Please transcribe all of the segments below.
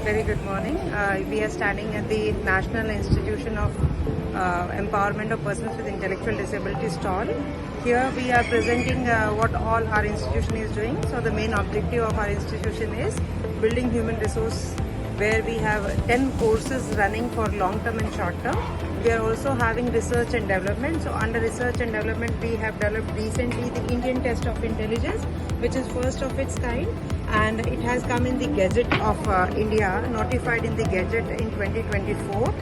Very good morning. We are standing at the National Institution of Empowerment of Persons with Intellectual Disability stall. Here we are presenting what all our institution is doing. So the main objective of our institution is building human resource, where we have 10 courses running for long term and short term. We are also having research and development. So under research and development, we have developed recently the Indian Test of Intelligence, which is first of its kind, and it has come in the Gazette of India, notified in the Gazette in 2024.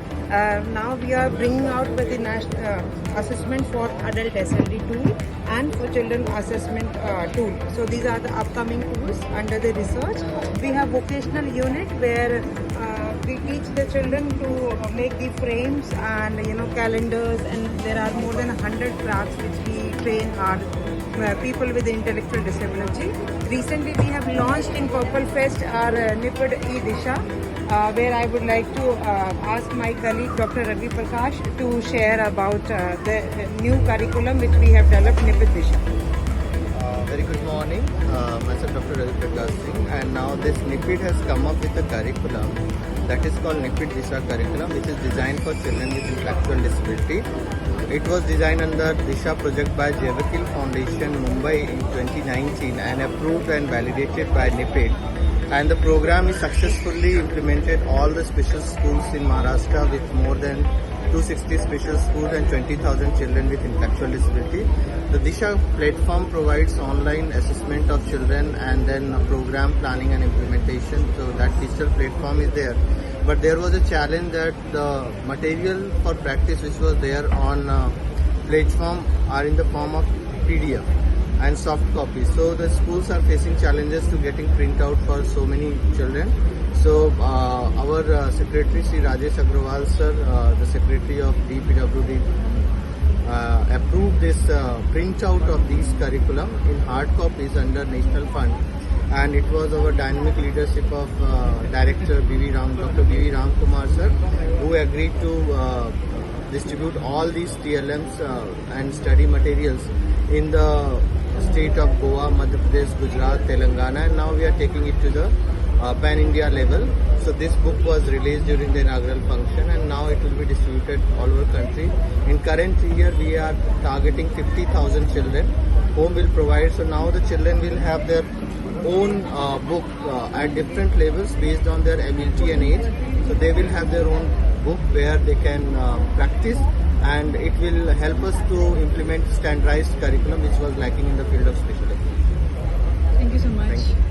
Now we are bringing out with the national assessment for adult SLD tool and for children assessment tool. So these are the upcoming tools under the research. We have vocational unit where we teach the children to make the frames and calendars, and there are more than 100 crafts which we train our people with intellectual disability. Recently we have launched in Purple Fest our NIPID e-Disha, where I would like to ask my colleague Dr. Ravi Prakash to share about the new curriculum which we have developed, NIPID Disha. Very good morning, myself Dr. Ravi Prakash Singh, and now this NIPID has come up with a curriculum that is called NIPID Disha curriculum, which is designed for children with intellectual disability. It was designed under Disha project by Jevakil Foundation, Mumbai in 2019 and approved and validated by NIPID. And the program is successfully implemented all the special schools in Maharashtra with more than 260 special schools and 20,000 children with intellectual disability. The Disha platform provides online assessment of children and then program planning and implementation. So that digital platform is there. But there was a challenge that the material for practice which was there on platform are in the form of PDF and soft copies. So the schools are facing challenges to getting printout for so many children. So our secretary, Sri Rajesh Agrawal sir, the secretary of DPWD, approved this printout of these curriculum in hard copies under National Fund. And it was our dynamic leadership of Director Dr. B.V. Ramkumar sir, who agreed to distribute all these TLMs and study materials in the state of Goa, Madhya Pradesh, Gujarat, Telangana, and now we are taking it to the pan-India level. So this book was released during the inaugural function, and now it will be distributed all over country. In current year, we are targeting 50,000 children whom will provide. So now the children will have their own book at different levels based on their ability and age. So they will have their own book where they can practice, and it will help us to implement standardized curriculum which was lacking in the field of special education. Thank you so much. Thank you.